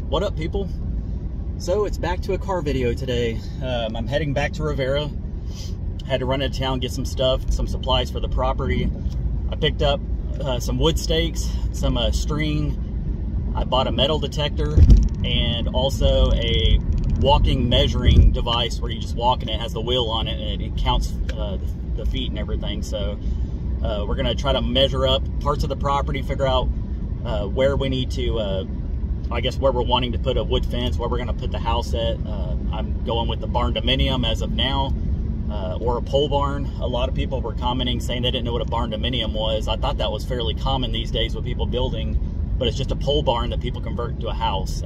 What up, people? So it's back to a car video today. I'm heading back to Riviera. Had to run into town, get some stuff, some supplies for the property. I picked up some wood stakes, some string. I bought a metal detector and also a walking measuring device where you just walk and it has the wheel on it and it counts the feet and everything. So we're gonna try to measure up parts of the property, figure out where we need to, I guess where we're wanting to put a wood fence, where we're gonna put the house at. I'm going with the barn dominium as of now, or a pole barn. A lot of people were commenting saying they didn't know what a barn dominium was. I thought that was fairly common these days with people building, but it's just a pole barn that people convert into a house.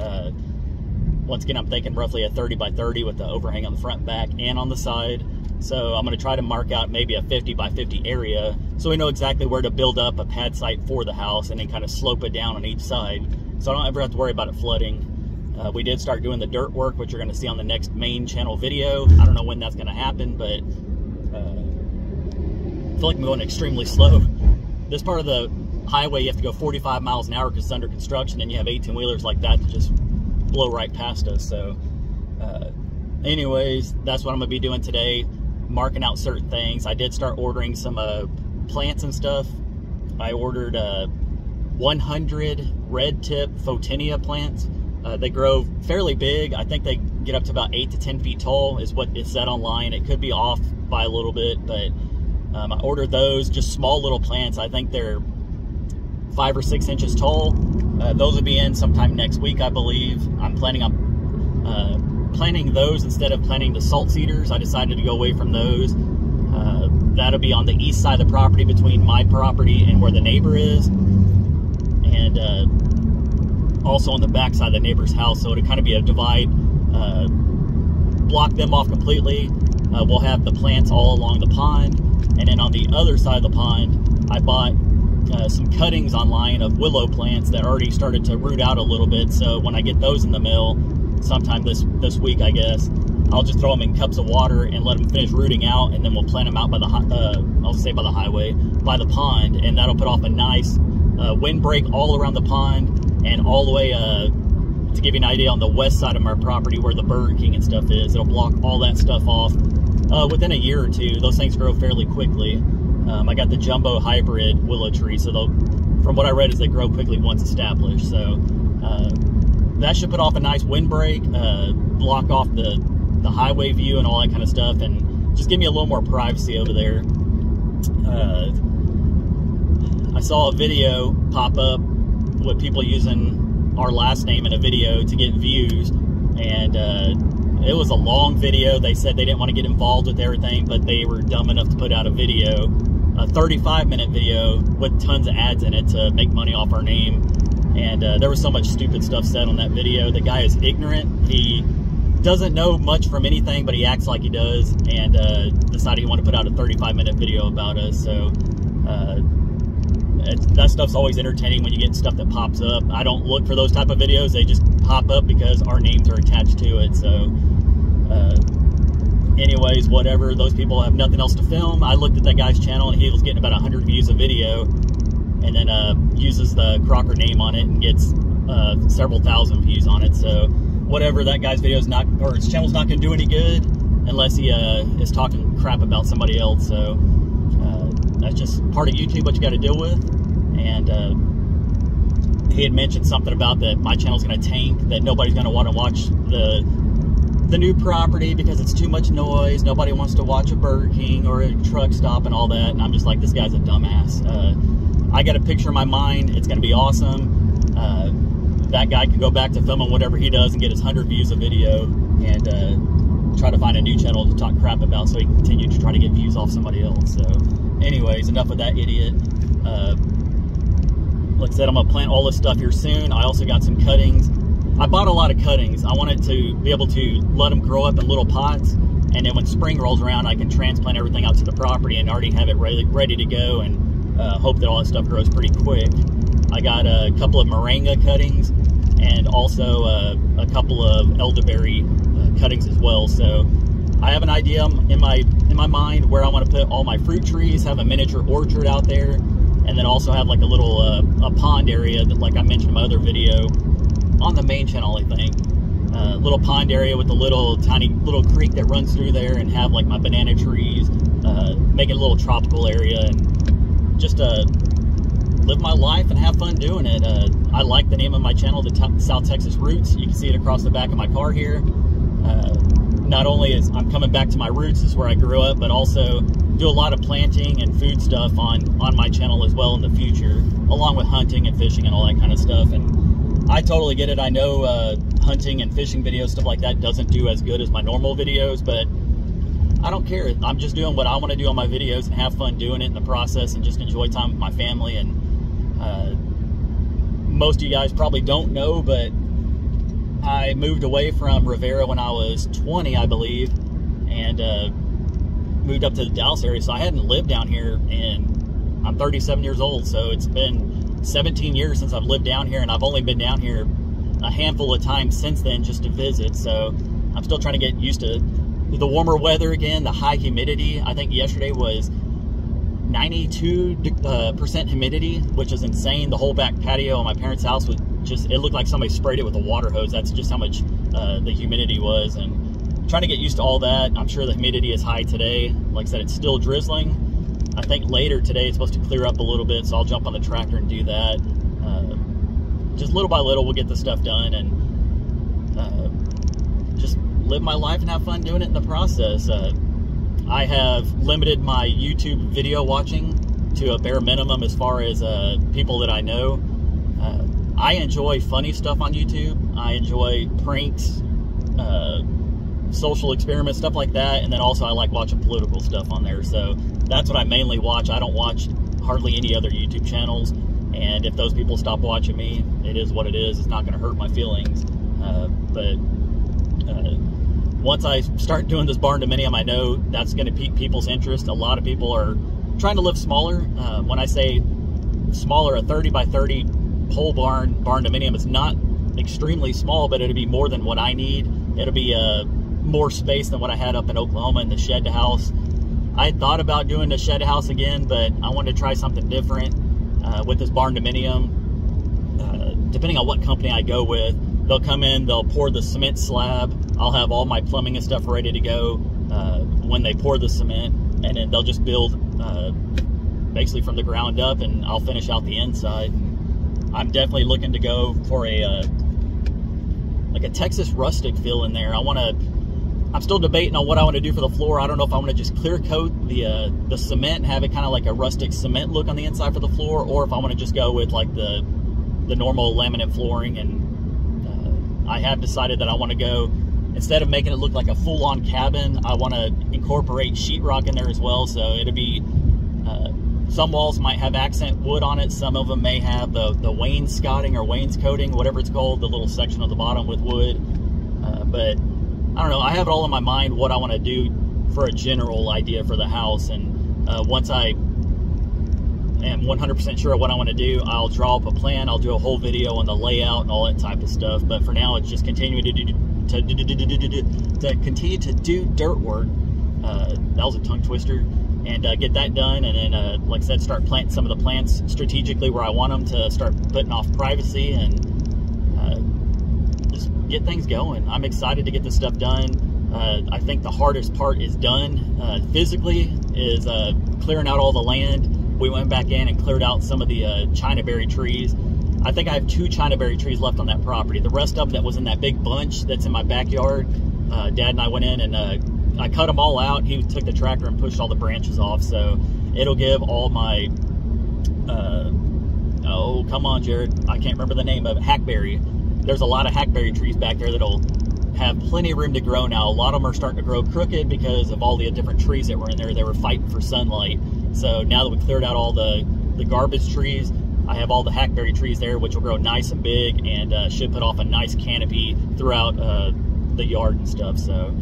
Once again, I'm thinking roughly a 30 by 30 with the overhang on the front, back, and on the side. So I'm gonna try to mark out maybe a 50 by 50 area so we know exactly where to build up a pad site for the house and then kind of slope it down on each side so I don't ever have to worry about it flooding. We did start doing the dirt work, which you're gonna see on the next main channel video. I don't know when that's gonna happen, but I feel like I'm going extremely slow. This part of the highway, you have to go 45 miles an hour because it's under construction, and you have 18-wheelers like that to just blow right past us. So anyways, that's what I'm gonna be doing today, marking out certain things. I did start ordering some plants and stuff. I ordered 100 red tip photinia plants. They grow fairly big. I think they get up to about 8 to 10 feet tall is what it said online. It could be off by a little bit, but I ordered those, just small little plants. I think they're 5 or 6 inches tall. Those will be in sometime next week, I believe. I'm planning on planting those instead of planting the salt cedars. I decided to go away from those. That'll be on the east side of the property between my property and where the neighbor is, and also on the back side of the neighbor's house. So it'll kind of be a divide, block them off completely. We'll have the plants all along the pond, and then on the other side of the pond, I bought some cuttings online of willow plants that already started to root out a little bit. So when I get those in the mill sometime this week, I guess, I'll just throw them in cups of water and let them finish rooting out, and then we'll plant them out by the I'll say by the highway, by the pond, and that'll put off a nice windbreak all around the pond and all the way to give you an idea on the west side of my property where the Burger King and stuff is. It'll block all that stuff off within a year or two. Those things grow fairly quickly. I got the jumbo hybrid willow tree, so from what I read is they grow quickly once established. So that should put off a nice windbreak, block off the highway view and all that kind of stuff, and just give me a little more privacy over there. I saw a video pop up with people using our last name in a video to get views, and it was a long video. They said they didn't want to get involved with everything, but they were dumb enough to put out a video, a 35-minute video with tons of ads in it to make money off our name. And there was so much stupid stuff said on that video. The guy is ignorant. He doesn't know much from anything, but he acts like he does, and decided he wanted to put out a 35-minute video about us. So that stuff's always entertaining when you get stuff that pops up. I don't look for those type of videos. They just pop up because our names are attached to it. So anyways, whatever. Those people have nothing else to film. I looked at that guy's channel and he was getting about 100 views a video, and then uses the Crocker name on it and gets several thousand views on it. So whatever, that guy's video is not, or his channel's not going to do any good unless he is talking crap about somebody else. So that's just part of YouTube, what you got to deal with. And he had mentioned something about that my channel's going to tank, that nobody's going to want to watch the new property because it's too much noise. Nobody wants to watch a Burger King or a truck stop and all that. And I'm just like, this guy's a dumbass. I got a picture in my mind. It's going to be awesome. That guy can go back to filming whatever he does and get his 100 views a video, and try to find a new channel to talk crap about so he can continue to try to get views off somebody else. So anyways, enough of that idiot. Like I said, I'm going to plant all this stuff here soon. I also got some cuttings. I bought a lot of cuttings. I wanted to be able to let them grow up in little pots, and then when spring rolls around, I can transplant everything out to the property and already have it ready to go, and hope that all that stuff grows pretty quick. I got a couple of moringa cuttings and also a couple of elderberry cuttings as well. So I have an idea in my mind where I want to put all my fruit trees, have a miniature orchard out there, and then also have like a little a pond area that, like I mentioned in my other video, on the main channel, I think. Little pond area with a little tiny little creek that runs through there, and have like my banana trees, make it a little tropical area, and just live my life and have fun doing it. I like the name of my channel, the South Texas Roots. You can see it across the back of my car here. Not only is I'm coming back to my roots, this is where I grew up, but also do a lot of planting and food stuff on my channel as well in the future, along with hunting and fishing and all that kind of stuff. And I totally get it. I know hunting and fishing videos, stuff like that, doesn't do as good as my normal videos, but I don't care. I'm just doing what I want to do on my videos and have fun doing it in the process, and just enjoy time with my family. And most of you guys probably don't know, but I moved away from Riviera when I was 20, I believe, and moved up to the Dallas area. So I hadn't lived down here, and I'm 37 years old, so it's been 17 years since I've lived down here, and I've only been down here a handful of times since then just to visit. So I'm still trying to get used to the warmer weather again, the high humidity. I think yesterday was 92% humidity, which is insane. The whole back patio on my parents' house was just, it looked like somebody sprayed it with a water hose. That's just how much the humidity was, and trying to get used to all that. I'm sure the humidity is high today. Like I said, it's still drizzling. I think later today it's supposed to clear up a little bit, so I'll jump on the tractor and do that. Just little by little we'll get this stuff done, and just live my life and have fun doing it in the process. I have limited my YouTube video watching to a bare minimum as far as people that I know. I enjoy funny stuff on YouTube. I enjoy pranks, social experiments, stuff like that. And then also I like watching political stuff on there. So that's what I mainly watch. I don't watch hardly any other YouTube channels. And if those people stop watching me, it is what it is. It's not going to hurt my feelings. But once I start doing this barn dominium, I know that's going to pique people's interest. A lot of people are trying to live smaller. When I say smaller, a 30 by 30 pole barn dominium is not extremely small, but it'll be more than what I need. It'll be more space than what I had up in Oklahoma in the shed house. I thought about doing the shed house again, but I wanted to try something different with this barn dominium. Depending on what company I go with, they'll come in, they'll pour the cement slab. I'll have all my plumbing and stuff ready to go when they pour the cement, and then they'll just build basically from the ground up, and I'll finish out the inside. I'm definitely looking to go for a like a Texas rustic feel in there. I'm still debating on what I want to do for the floor. I don't know if I want to just clear coat the cement and have it kind of like a rustic cement look on the inside for the floor, or if I want to just go with like the normal laminate flooring. And I have decided that I want to go, instead of making it look like a full-on cabin, I want to incorporate sheetrock in there as well. So it'll be some walls might have accent wood on it. Some of them may have the wainscoting or wainscoting, whatever it's called, the little section on the bottom with wood. But I don't know. I have it all in my mind what I want to do for a general idea for the house. And once I am 100% sure of what I want to do, I'll draw up a plan. I'll do a whole video on the layout and all that type of stuff. But for now, it's just continuing to continue to do dirt work. That was a tongue twister. And get that done, and then, like I said, start planting some of the plants strategically where I want them to start putting off privacy, and just get things going. I'm excited to get this stuff done. I think the hardest part is done physically, is clearing out all the land. We went back in and cleared out some of the Chinaberry trees. I think I have 2 Chinaberry trees left on that property. The rest of them that was in that big bunch that's in my backyard, Dad and I went in and I cut them all out. He took the tractor and pushed all the branches off, so it'll give all my, oh, come on, Jared, I can't remember the name of it, hackberry. There's a lot of hackberry trees back there that'll have plenty of room to grow now. A lot of them are starting to grow crooked because of all the different trees that were in there. They were fighting for sunlight. So now that we cleared out all the garbage trees, I have all the hackberry trees there, which will grow nice and big and should put off a nice canopy throughout the yard and stuff. So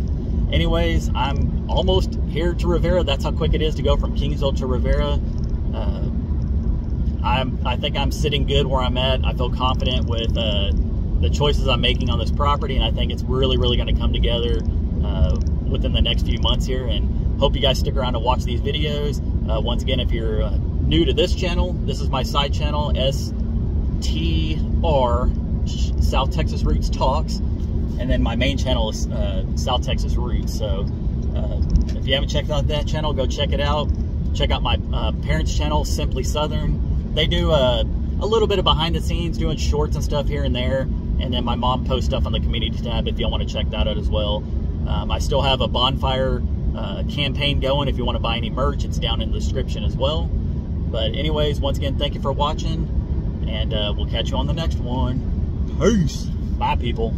anyways, I'm almost here to Riviera. That's how quick it is to go from Kingsville to Riviera. I think I'm sitting good where I'm at. I feel confident with the choices I'm making on this property, and I think it's really going to come together within the next few months here. And hope you guys stick around to watch these videos. Once again, if you're new to this channel, this is my side channel, STR South Texas Roots Talks, and then my main channel is South Texas Roots. So if you haven't checked out that channel, go check it out. Check out my parents' channel, Simply Southern. They do a little bit of behind the scenes, doing shorts and stuff here and there. And then my mom posts stuff on the community tab if y'all want to check that out as well. I still have a bonfire campaign going. If you want to buy any merch, it's down in the description as well. But anyways, once again, thank you for watching, and we'll catch you on the next one. Peace. Bye, people.